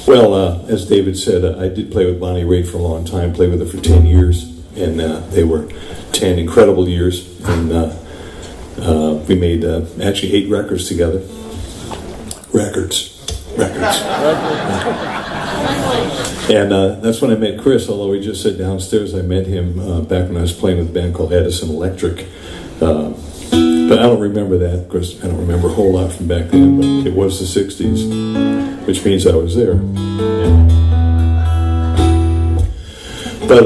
Well, as David said, I did play with Bonnie Raitt for a long time, played with her for 10 years, and they were 10 incredible years, and we made actually 8 records together. Records. And that's when I met Chris, although we just sat downstairs. I met him back when I was playing with a band called Edison Electric. But I don't remember that. Of course, I don't remember a whole lot from back then, but it was the 60s, which means I was there. But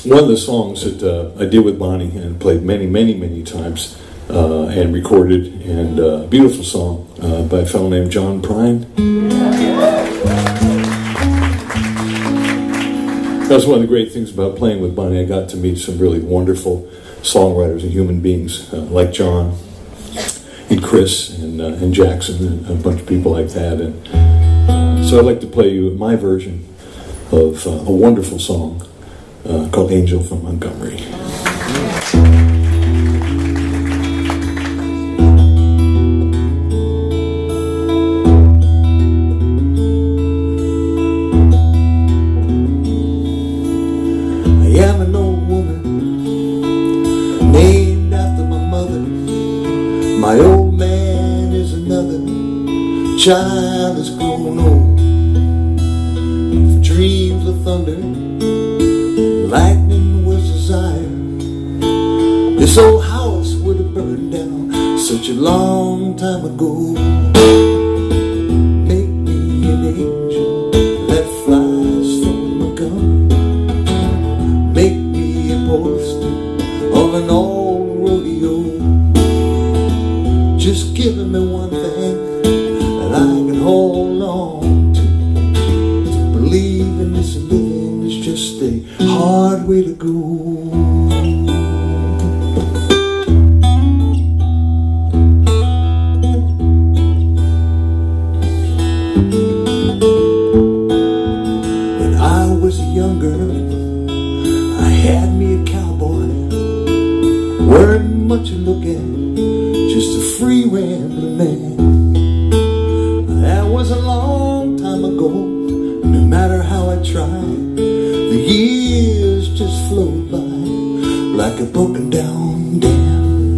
one of the songs that I did with Bonnie and played many times and recorded, and a beautiful song by a fellow named John Prine. That was one of the great things about playing with Bonnie. I got to meet some really wonderful songwriters and human beings like John and Chris and Jackson and a bunch of people like that. And so I'd like to play you my version of a wonderful song called Angel from Montgomery. My old man is another child that's grown old. For dreams of thunder, lightning was desire. This old house would have burned down such a long time ago. Make me an angel that flies from a gun. Make me a poster of an old rodeo. Just giving me one thing that I can hold on to. To believe in this living is just a hard way to go. When I was a young girl, I had me a cowboy. Weren't much to look at, just a free rambling man. That was a long time ago. No matter how I tried, the years just flowed by like a broken down dam.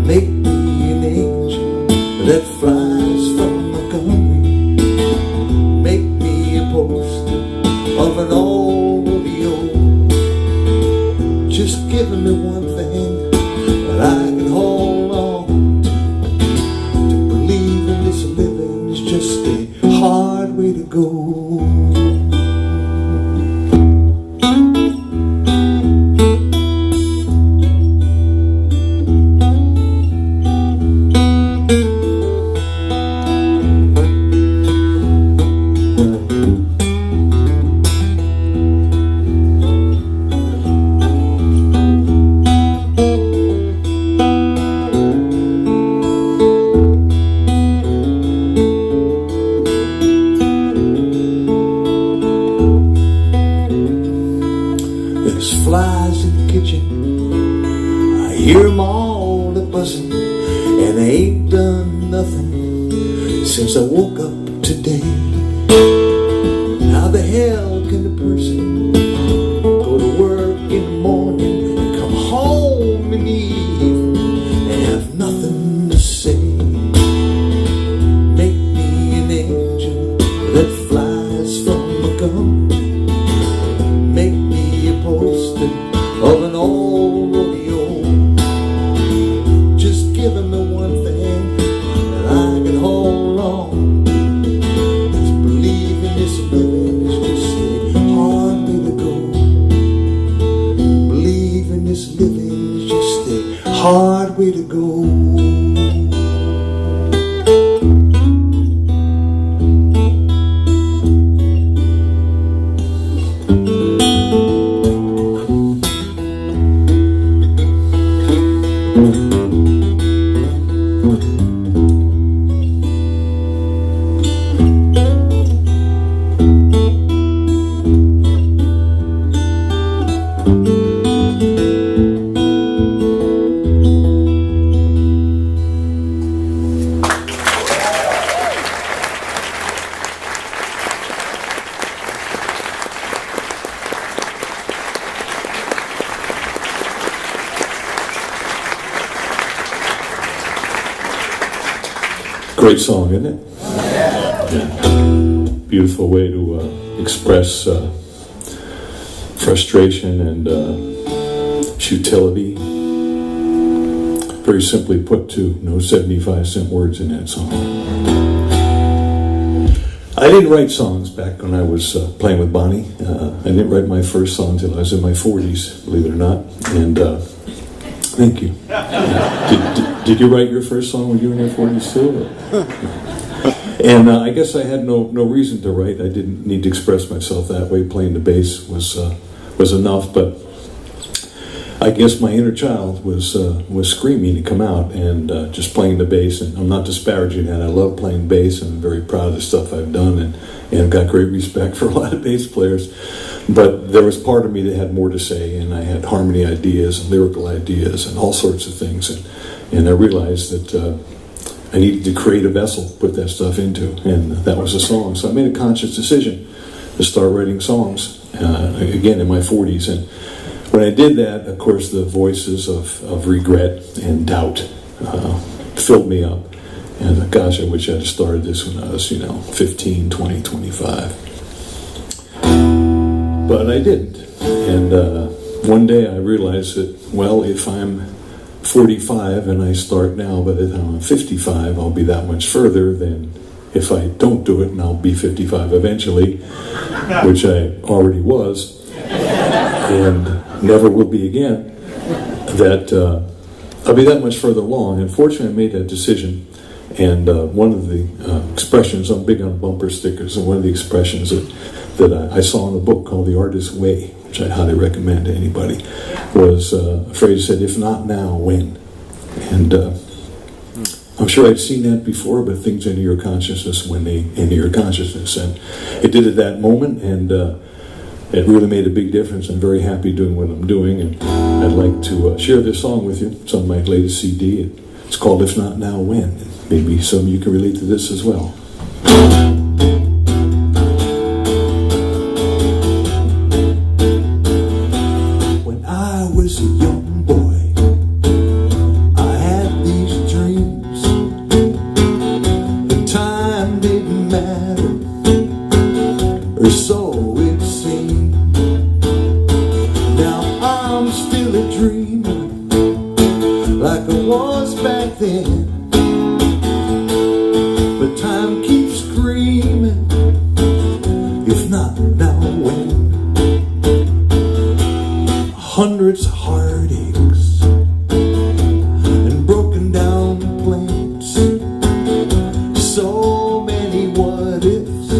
Make me an angel that flies from Montgomery. Make me a poster of an old rodeo. Just giving me one thing that I can hold on to. To believe in this living is just a hard way to go. There's flies in the kitchen, I hear them all a-buzzing, and I ain't done nothing since I woke up today. How the hell can a person go to work in the morning and come home in the evening and have nothing to say? Make me an angel that flies from Montgomery. Make me a poster of an old rodeo. Just giving me one thing that I can hold on to. To believe in this living is just a hard way to go. Believe in this living is just a hard way to go. Great song, isn't it? Yeah. Beautiful way to express frustration and futility. Very simply put, too. No 75-cent words in that song. I didn't write songs back when I was playing with Bonnie. I didn't write my first song until I was in my 40s, believe it or not. And thank you. Did you write your first song when you were in your 40s too? And I guess I had no reason to write. I didn't need to express myself that way. Playing the bass was enough. But I guess my inner child was screaming to come out, and just playing the bass. And I'm not disparaging that. I love playing bass, and I'm very proud of the stuff I've done, and I've got great respect for a lot of bass players. But there was part of me that had more to say, and I had harmony ideas and lyrical ideas and all sorts of things. And I realized that I needed to create a vessel to put that stuff into, and that was a song. So I made a conscious decision to start writing songs, again in my 40s. And when I did that, of course, the voices of regret and doubt filled me up. And gosh, I wish I had started this when I was, 15, 20, 25. But I didn't. And one day I realized that, well, if I'm 45 and I start now, by the time I'm 55, I'll be that much further than if I don't do it, and I'll be 55 eventually, which I already was, and never will be again, that I'll be that much further along. And fortunately, I made that decision. And one of the expressions, I'm big on bumper stickers, and one of the expressions that I saw in a book called The Artist's Way, which I highly recommend to anybody, was a phrase that said, "If not now, when?" And I'm sure I'd seen that before, but things enter your consciousness when they enter your consciousness. And it did at that moment, and it really made a big difference. I'm very happy doing what I'm doing, and I'd like to share this song with you. It's on my latest CD. It's called "If Not Now, When?" And maybe some of you can relate to this as well. When I was a young boy, I had these dreams. The time didn't matter, or so it seemed. Now I'm still a dreamer, like I was back then. But time keeps screaming, if not now, when? Hundreds of heartaches and broken down planes, so many what ifs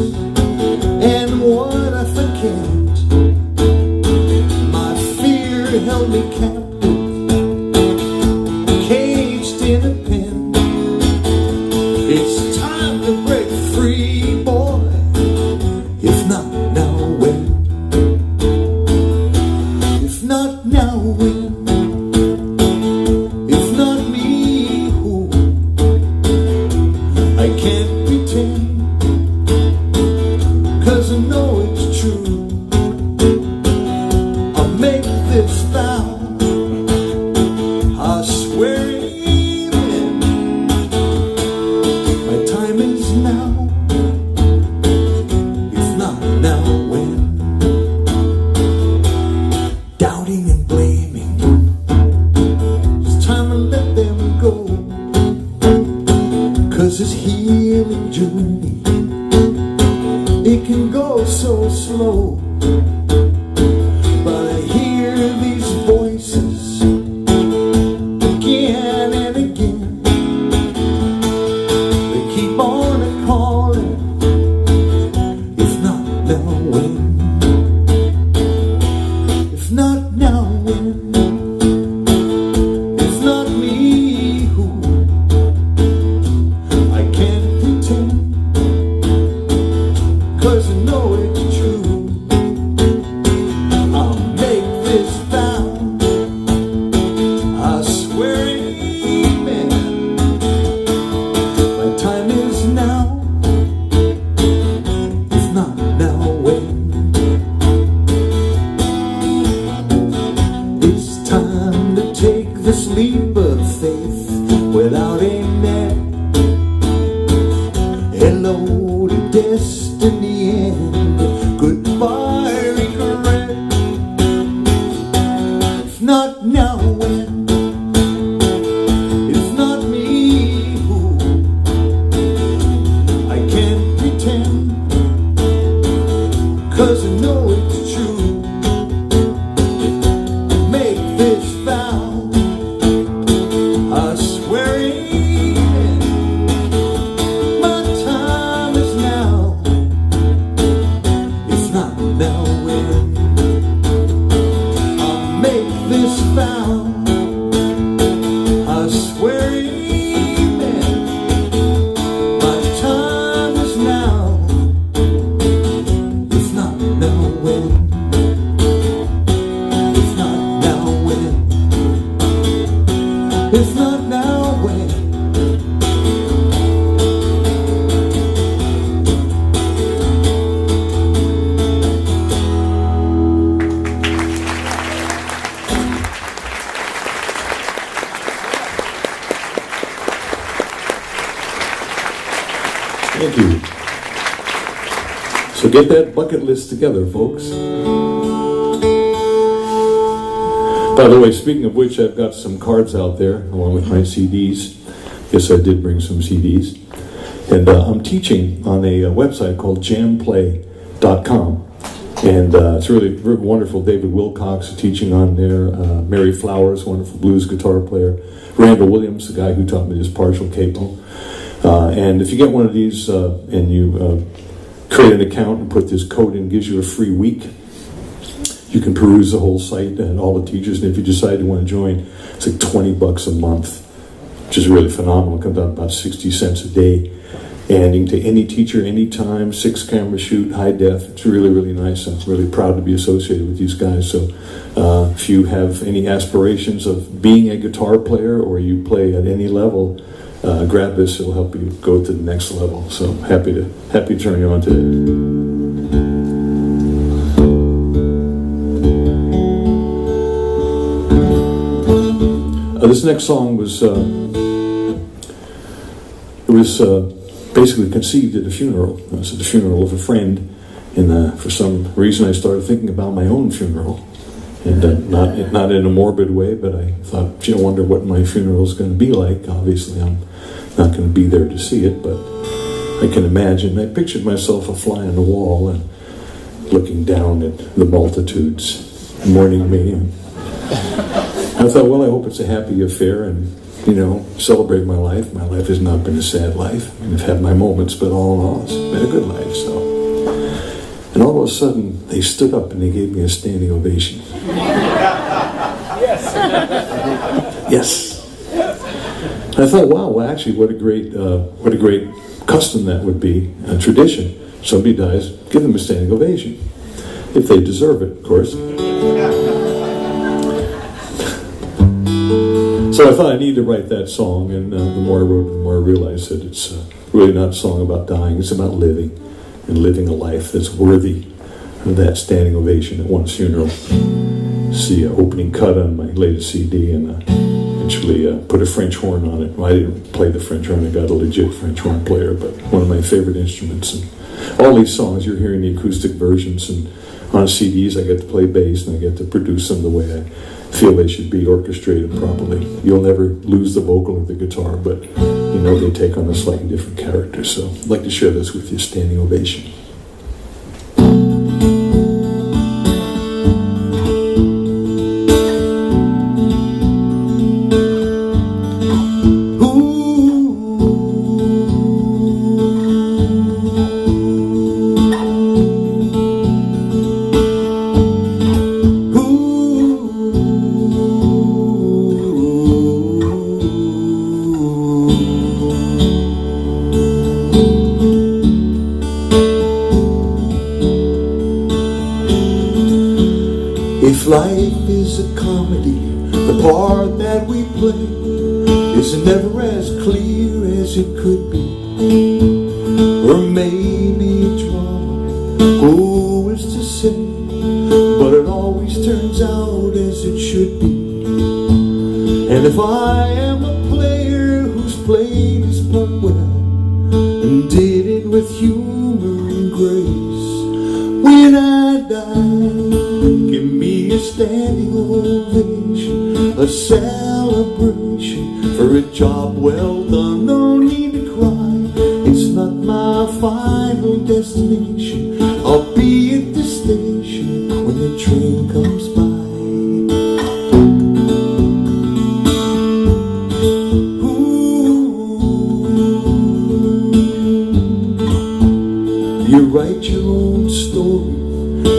and what if I can't. My fear held me captive, caged in a pen. It's time to break free, boy. If not now, when? If not now, when? If not me, who? I can't pretend, 'cause I know it's true. I'll make this vow, I swear amen. My time is now. If not now, when? Doubting and blaming, it's time to let them go. 'Cause this healing journey, it can go so slow. But I hear these voices again and again. They keep on calling. If not now, when? If not now, when? If not me, who? I can't pretend, 'cause I know it's true. I'll make this vow, I swear amen. My time is now. If not now, when? It's time to take this leap of faith without a net. know the destiny and goodbye regret. If not now, when? If not me, who? I can't pretend, 'cause I know it's true. Make this vow, I swear it. My time is now. If not now, when? I'll make this vow, I swear it. My time is now. If not now, when? If not now, when? If not now, when? Thank you. So get that bucket list together, folks. By the way, speaking of which, I've got some cards out there along with my CDs. Yes, I did bring some CDs. And I'm teaching on a website called jamplay.com. And it's really wonderful. David Wilcox is teaching on there. Mary Flowers, wonderful blues guitar player. Randall Williams, the guy who taught me this partial capo. And if you get one of these and you create an account and put this code in, it gives you a free week. You can peruse the whole site and all the teachers, and if you decide you want to join, it's like $20 a month, which is really phenomenal. It comes out about 60 cents a day. And you can take any teacher, anytime, 6-camera shoot, high def. It's really, really nice. I'm really proud to be associated with these guys. So if you have any aspirations of being a guitar player or you play at any level, grab this. It'll help you go to the next level. So happy to turn you on today. This next song was basically conceived at a funeral. I was at the funeral of a friend, and for some reason I started thinking about my own funeral, and not in a morbid way, but I thought, gee, I wonder what my funeral is going to be like. Obviously, I'm not going to be there to see it, but I can imagine. I pictured myself a fly on the wall and looking down at the multitudes mourning me. And I thought, well, I hope it's a happy affair and, celebrate my life. My life has not been a sad life. I mean, I've had my moments, but all in all, it's been a good life. So, and all of a sudden, they stood up and they gave me a standing ovation. Yes. Yes. And I thought, wow, well, actually, what a great custom that would be, a tradition. Somebody dies, give them a standing ovation, if they deserve it, of course. So I thought I needed to write that song, and the more I wrote, the more I realized that it's really not a song about dying. It's about living, and living a life that's worthy of that standing ovation at one's funeral. It's the opening cut on my latest CD, and eventually put a French horn on it. Well, I didn't play the French horn. I got a legit French horn player, but one of my favorite instruments. And all these songs, you're hearing the acoustic versions, and on CDs I get to play bass, and I get to produce them the way I feel they should be orchestrated properly. You'll never lose the vocal or the guitar, but they take on a slightly different character. So I'd like to share this with you, standing ovation. If life is a comedy, the part that we play is never as clear as it could be. Or maybe a drama, who is to say, but it always turns out as it should be. And if I am a player who's played his part well and did it with When I die, give me a standing ovation, a celebration for a job well done. No need to cry, it's not my final destination. I'll be at the station when the train comes by. You write your own story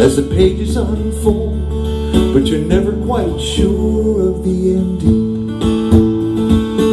as the pages unfold, but you're never quite sure of the ending.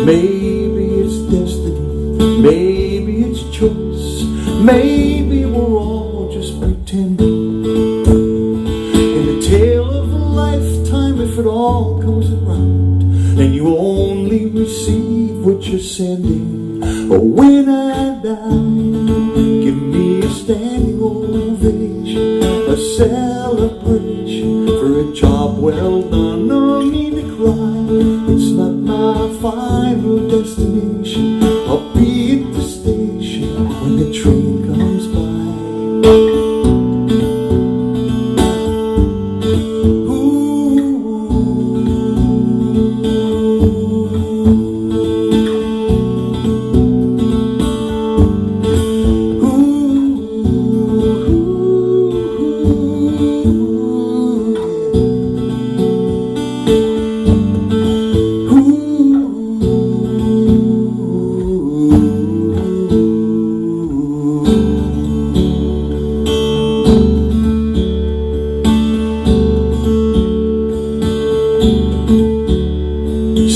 Maybe it's destiny, maybe it's choice, maybe we're all just pretending. In a tale of a lifetime, if it all comes around and you only receive what you're sending. Oh, when I die, give me a standing ovation, a celebration for a job well done. No need to cry, it's not my final destination. I'll be at the station when the train comes by.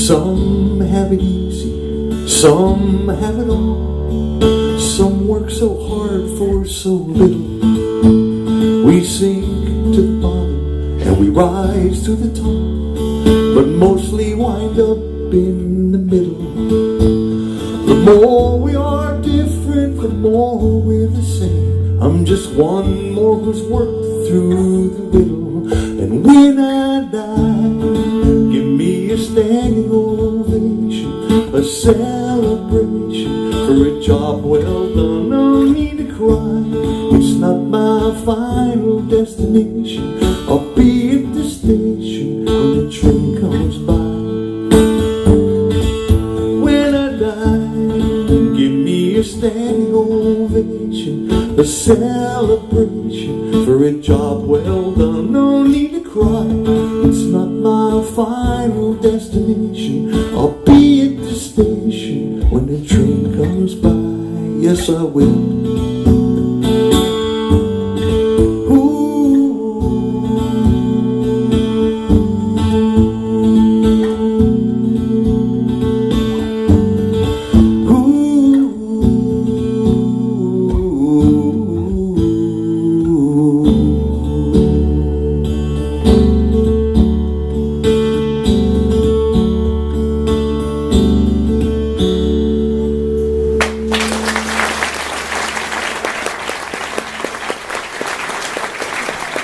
Some have it easy, some have it all. Some work so hard for so little. We sink to the bottom and we rise to the top, but mostly wind up in the middle. The more we are different, the more we're the same. I'm just one more who's worked through the riddle. And when I die, give me a standing ovation, a celebration for a job well done. No need to cry, it's not my final destination. I'll be at the station when the train comes by. When I die, give me a standing ovation, a celebration for a job well done. No need to cry, it's not my final destination. I'll be at the station when the train comes by. Yes, I will.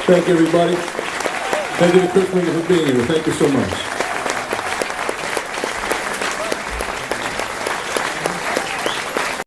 Thank you, everybody. Thank you to Chris Winger for being here. Thank you so much.